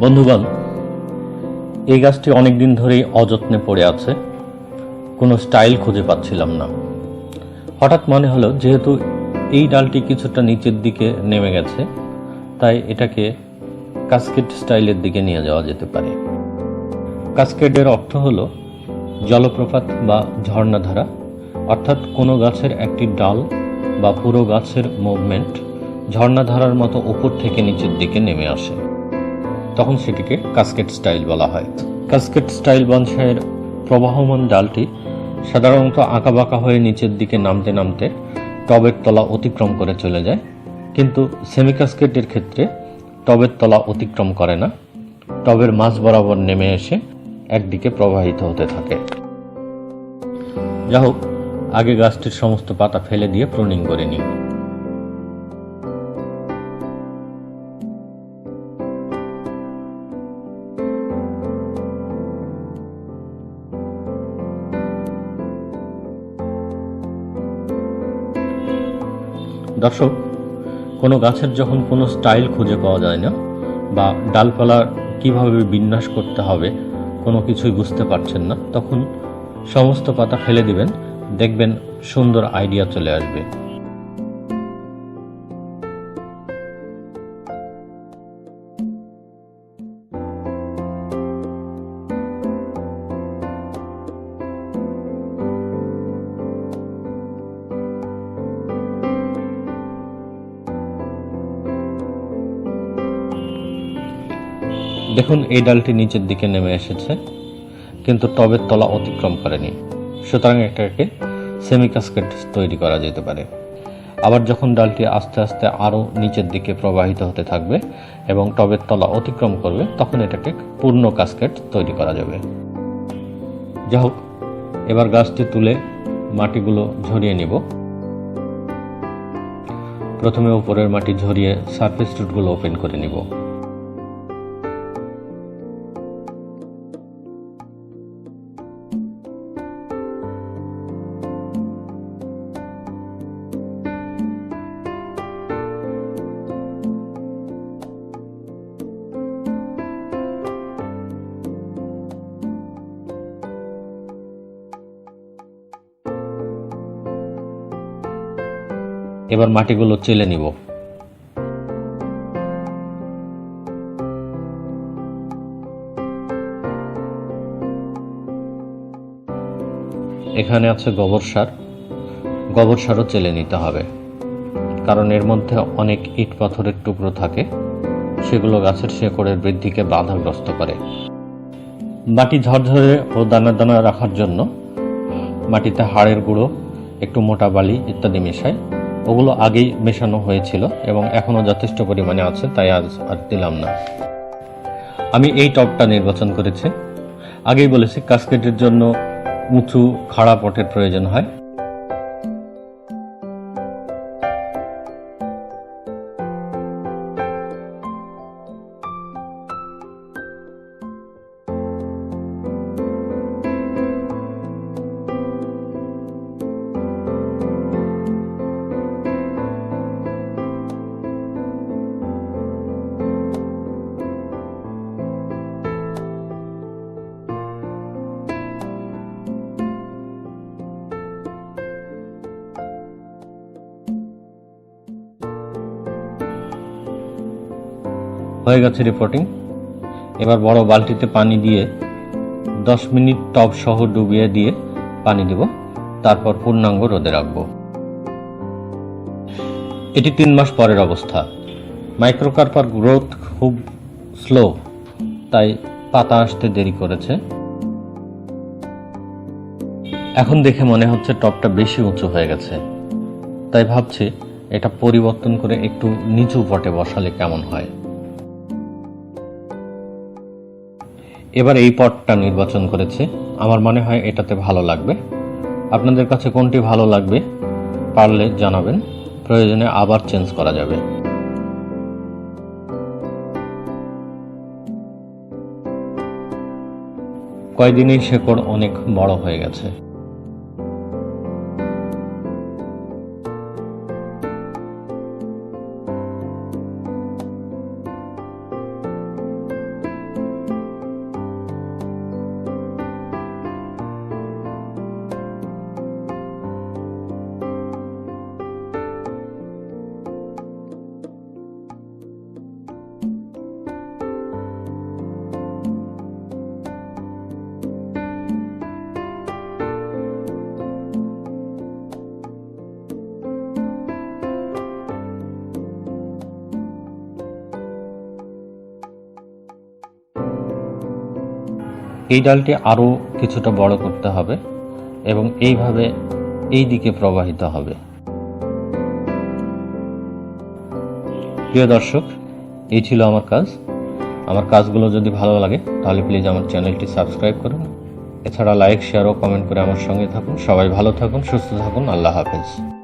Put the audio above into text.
বন্ধুগণ, এই গাছটি অনেকদিন ধরেই অযত্নে পড়ে আছে, কোনো স্টাইল খুঁজে পাচ্ছিলাম না। হঠাৎ মনে হলো যেহেতু এই ডালটি কিছুটা নিচের দিকে নেমে গেছে, তাই এটাকে কাসকেড স্টাইলের দিকে নিয়ে যাওয়া যেতে পারে। কাসকেডের অর্থ হলো জলপ্রপাত বা ঝর্ণাধারা, অর্থাৎ কোনো গাছের একটি ডাল বা পুরো গাছের মুভমেন্ট ঝর্ণাধারার মতো উপর থেকে নিচের দিকে নেমে আসে, তখন সেটিকে কাসকেড স্টাইল বলা হয়। কাসকেড স্টাইল বনসাইয়ের প্রবাহমান ডালটি সাধারণত আঁকাবাঁকা হয়ে নিচের দিকে নামতে নামতে টবের তলা অতিক্রম করে চলে যায়, কিন্তু সেমি কাসকেডের ক্ষেত্রে টবের তলা অতিক্রম করে না, টবের মাঝ বরাবর নেমে এসে একদিকে প্রবাহিত হতে থাকে। যা হোক, আগে গাছটির সমস্ত পাতা ফেলে দিয়ে প্রুনিং করে নিই। দর্শক, কোনো গাছের যখন কোনো স্টাইল খুঁজে পাওয়া যায় না বা ডালপালা কিভাবে বিন্যাস করতে হবে কোনো কিছুই বুঝতে পারছেন না, তখন সমস্ত পাতা ফেলে দিবেন, দেখবেন সুন্দর আইডিয়া চলে আসবে। দেখুন, এই ডালটি নিচের দিকে নেমে এসেছে, কিন্তু টবের তলা অতিক্রম করেনি, সুতরাং এটাকে সেমি কাসকেড তৈরি করা যেতে পারে। আবার যখন ডালটি আস্তে আস্তে আরও নিচের দিকে প্রবাহিত হতে থাকবে এবং টবের তলা অতিক্রম করবে, তখন এটাকে পূর্ণ কাসকেড তৈরি করা যাবে। যা হোক, এবার গাছটি তুলে মাটিগুলো ঝরিয়ে নিব। প্রথমে উপরের মাটি ঝরিয়ে সারফেস রুটগুলো ওপেন করে নিব। এবার মাটিগুলো চেলে নিব। এখানে আছে গোবর সারও চেলে নিতে হবে, কারণ এর মধ্যে অনেক ইট পাথরের টুকরো থাকে, সেগুলো গাছের শেকড়ের বৃদ্ধিকে বাধাগ্রস্ত করে। মাটি ঝরঝরে ও দানা দানা রাখার জন্য মাটিতে হাড়ের গুঁড়ো, একটু মোটা বালি ইত্যাদি মেশাই। ওগুলো আগেই মেশানো হয়েছিল এবং এখনও যথেষ্ট পরিমাণে আছে, তাই আজ আর দিলাম না। আমি এই টবটা নির্বাচন করেছি। আগেই বলেছি, কাসকেডের জন্য উঁচু খাড়া পটের প্রয়োজন হয়। হয়ে গেছে রিপোর্টিং। এবার বড় বালতিতে পানি দিয়ে 10 মিনিট টব সহ ডুবিয়ে দিয়ে পানি দেব, তারপর পূর্ণাঙ্গ রোদে রাখব। এটি 3 মাস পরের অবস্থা। মাইক্রোকার্পার গ্রোথ খুব স্লো, তাই পাতা আসতে দেরি করেছে। এখন দেখে মনে হচ্ছে টবটা বেশি উঁচু হয়ে গেছে, তাই ভাবছি এটা পরিবর্তন করে একটু নিচু পটে বসালে কেমন হয়। এবার এই পটটা নির্বাচন করেছি, আমার মনে হয় এটাতে ভালো লাগবে। আপনাদের কাছে কোনটি ভালো লাগবে পারলে জানাবেন, প্রয়োজনে আবার চেঞ্জ করা যাবে। কয়দিনই শেকড় অনেক বড় হয়ে গেছে। এই ডালটি আরও কিছুটা বড় করতে হবে এবং এইভাবে এই দিকে প্রবাহিত হবে। প্রিয় দর্শক, এই ছিল আমার কাজ। আমার কাজগুলো যদি ভালো লাগে তাহলে প্লিজ আমার চ্যানেলটি সাবস্ক্রাইব করুন। এছাড়া লাইক, শেয়ার ও কমেন্ট করে আমার সঙ্গে থাকুন। সবাই ভালো থাকুন, সুস্থ থাকুন। আল্লাহ হাফেজ।